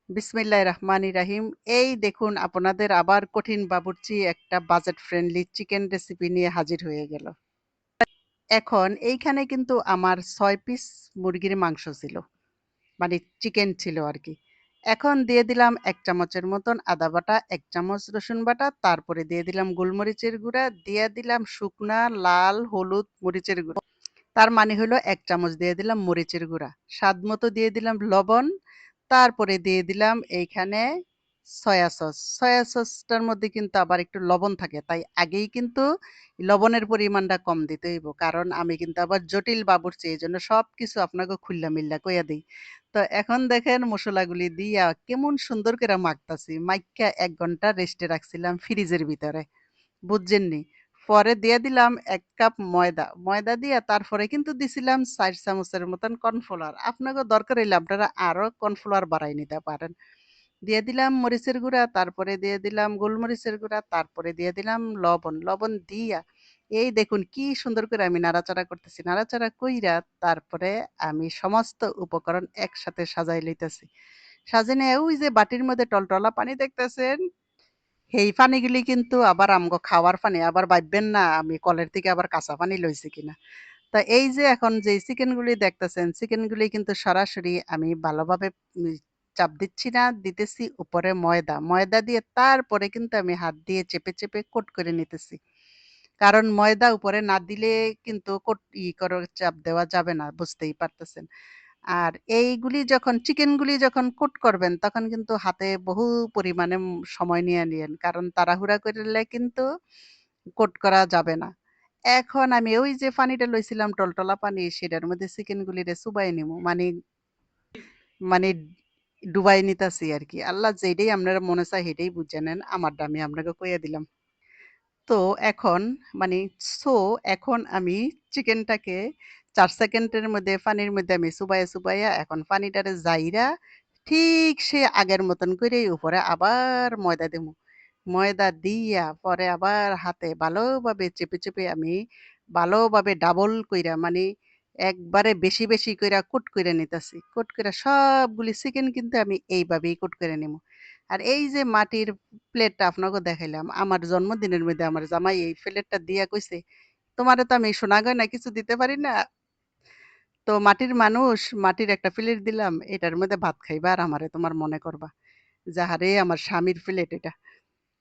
বিসমিল্লাহির রহমানির রহিম। এই দেখুন আপনাদের আবার কঠিন বাবুর্চি একটা বাজেট ফ্রেন্ডলি চিকেন রেসিপি নিয়ে হাজির হয়ে গেল। এখন এইখানে কিন্তু আমার ৬ পিস মুরগির মাংস ছিল। মানে চিকেন ছিল আরকি। এখন দিয়ে দিলাম ১ চামচের মতন আদা বাটা, ১ চামচ রসুন বাটা, তারপরে দিয়ে দিলাম গোলমরিচের গুঁড়া, দিয়ে দিলাম শুকনা লাল হলুদ মরিচের গুঁড়া। তার মানে হলো ১ চামচ দিয়ে দিলাম মরিচের গুঁড়া। স্বাদমতো দিয়ে দিলাম লবণ। তারপরে দিয়ে দিলাম এইখানে সয়া সস। সয়া সসটার মধ্যে কিন্তু আবার একটু লবণ থাকে। তাই আগেই কিন্তু লবণের পরিমাণটা কম দিতে হইব। কারণ আমি কিন্তু আবার জটিল বাবুর্চি এজন্য সবকিছু আপনাকে খুইল্লা মিল্লা কইয়া দেই। তো এখন দেখেন মসলাগুলি দিয়া কেমন সুন্দর করে মাখতাছি। মাইখা ১ ঘন্টা রেস্টে রাখছিলাম ফ্রিজের ভিতরে। বুঝছেননি? পরে দিয়ে দিলাম ১ কাপ ময়দা। ময়দা দিয়া তারপরে কিন্তু দিছিলাম ৪ চামচের মতন কর্নফ্লাওয়ার। আপনাগো দরকার হইলে আপনারা আরো কর্নফ্লাওয়ার বাড়ায় নিতে পারেন। দিয়ে দিলাম মরিচের গুঁড়া, তারপরে দিয়ে দিলাম গোলমরিচের গুঁড়া, তারপরে দিয়ে দিলাম লবণ। লবণ দিয়া এই দেখুন কি সুন্দর করে আমি নাড়াচাড়া করতেছি। নাড়াচাড়া কইরা তারপরে আমি সমস্ত উপকরণ একসাথে সাজাই লইতেছি। সাজায় ওই যে বাটির মধ্যে টলটলা পানি দেখতেছেন সেই পানিগুলি কিন্তু আবার আমগো খাওয়ার পানি। আবার ভাইববেন না আমি কলের থেকে আবার কাঁচা পানি লইছি কিনা। তা এই যে এখন যে চিকেনগুলি দেখতেছেন, চিকেনগুলি কিন্তু সরাসরি আমি ভালোভাবে উম চাপ দিচ্ছি না, দিতেছি উপরে ময়দা। ময়দা দিয়ে তারপরে কিন্তু আমি হাত দিয়ে চেপে, চেপে কোট করে নিতেছি। কারণ ময়দা উপরে না দিলে কিন্তু করে চাপ দেওয়া যাবে না, বুঝতেই পারতেছেন। আর এইগুলি যখন চিকেনগুলি যখন কুট করবেন তখন কিন্তু হাতে বহু পরিমাণে সময় নিয়ে নিয়েন। কারণ তাড়াহুড়া করলে কিন্তু কোট করা যাবে না। এখন আমি ওই যে পানিটা লইছিলাম টলটলা পানি সেটার মধ্যে চিকেনগুলিরে চুবাই নিমু। মানে ডুবাই নিতাছি আরকি। আল্লাহ যেইটাই আপনার মনে চায় হেইটাই বুইঝা নেন। আমারটা আমি আপনাকে কইয়া দিলাম। তো এখন মানে সো এখন আমি চিকেনটাকে ৪ সেকেন্ডের মধ্যে পানির মধ্যে আমি চুবাইয়া, চুবাইয়া এখন পানিটারে জাইরা ঠিক সে আগের মতন কইরেই উপরে আবার ময়দা দিমু। ময়দা দিয়া পরে আবার হাতে ভালোভাবে চেপে, চেপে আমি ভালোভাবে ডাবল কইরা মানে একবারে বেশি, বেশি কইরা কুট কইরা নিতাছি। কুট কইরা সবগুলি চিকেন কিন্তু আমি এইভাবেই কুট করে নিমু। আর এই যে মাটির প্লেটটা আপনাকে দেখাইলাম। আমার জন্মদিনের মধ্যে আমার জামাই এই প্লেটটা দিয়া কইছে, "তোমারে তো আমি সোনা গয়না কিছু দিতে পারি না। তো মাটির মানুষ, মাটির একটা প্লেট দিলাম। এটার মধ্যে ভাত খাইবা আর আমারে তোমার মনে করবা।" যাহারে আমার স্বামীর প্লেট এটা।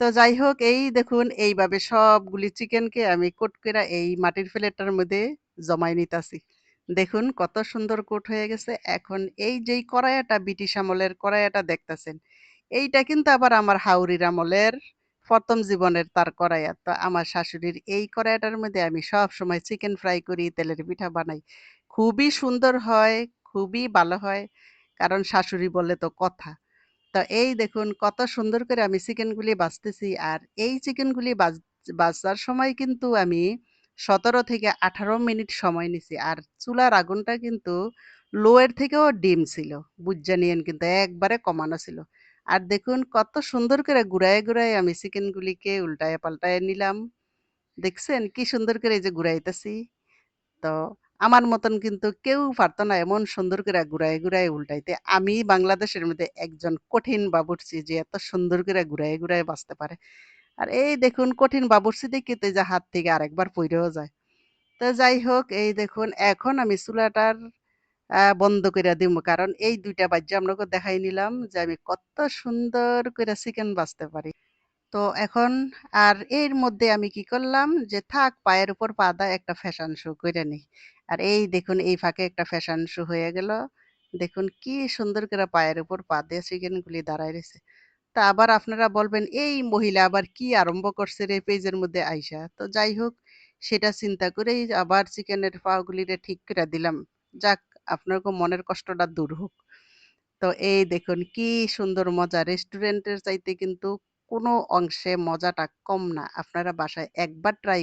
তো যাই হোক এই দেখুন এইভাবে সবগুলি চিকেনকে আমি কোট কইরা এই মাটির প্লেটটার মধ্যে জমায় নিতাছি। দেখুন কত সুন্দর কোট হয়ে গেছে। এখন এই যেই কড়াইয়াটা ব্রিটিশ আমলের কড়াইয়াটা দেখতাছেন, এইটা কিন্তু আবার আমার হাউরির আমলের ১ম জীবনের তার কড়াইয়া। তো আমার শাশুড়ির এই কড়াইয়াটার মধ্যে আমি সবসময় চিকেন ফ্রাই করি, তেলের পিঠা বানাই। খুবই সুন্দর হয়, খুবই ভালো হয়। কারণ শাশুড়ি বলে তো কথা। তো এই দেখুন কত সুন্দর করে আমি চিকেনগুলি বাছতেছি। আর এই চিকেনগুলি বাছার সময় কিন্তু আমি ১৭ থেকে ১৮ মিনিট সময় নিছি। আর চুলার আগুনটা কিন্তু লো এর থেকেও ডিম ছিল। বুইঝা নিয়েন কিন্তু একবারে কমানো ছিল। আর দেখুন কত সুন্দর করে ঘুরায়ে, ঘুরায়ে আমি চিকেনগুলিকে উল্টায়ে পাল্টায়ে নিলাম। দেখছেন কি সুন্দর করে এই যে ঘুরাইতেছি। তো আমার মতন কিন্তু কেউ পারত না এমন সুন্দর করে ঘুরায়ে, ঘুরায়ে উল্টাইতে। আমি বাংলাদেশের মধ্যে একজন কঠিন বাবুর্চি যে এত সুন্দর করে ঘুরায়ে, ঘুরায়ে বাঁচতে পারে। আর এই দেখুন কঠিন বাবুর্চি দেখি তো এই যে হাত থেকে আরেকবার পইড়াও যায়। তো যাই হোক এই দেখুন এখন আমি চুলাটার বন্ধ কইরা দিমু। কারণ এই ২ টা বাজ্যে আপনাকে দেখাই নিলাম যে আমি কত সুন্দর কইরা চিকেন বাছতে পারি। তো এখন আর এর মধ্যে আমি কি করলাম যে থাক পায়ের উপর পা দেয় একটা ফ্যাশন শো কইরা নেই। আর এই দেখুন এই ফাঁকে একটা ফ্যাশন শো হয়ে গেল। দেখুন কি সুন্দর করে পায়ের উপর পা দিয়ে চিকেন গুলি দাঁড়ায় রইছে। তা আবার আপনারা বলবেন এই মহিলা আবার কি আরম্ভ করছে রে পেজের মধ্যে আইসা। তো যাই হোক সেটা চিন্তা করেই আবার চিকেনের পা গুলিরে ঠিক করে দিলাম। যাক আপনারও মনের কষ্টটা দূর হোক। তো এই দেখুন কি সুন্দর মজা। রেস্টুরেন্টের চাইতে কিন্তু কোনো অংশে মজাটা কম না। আপনারা বাসায় একবার ট্রাই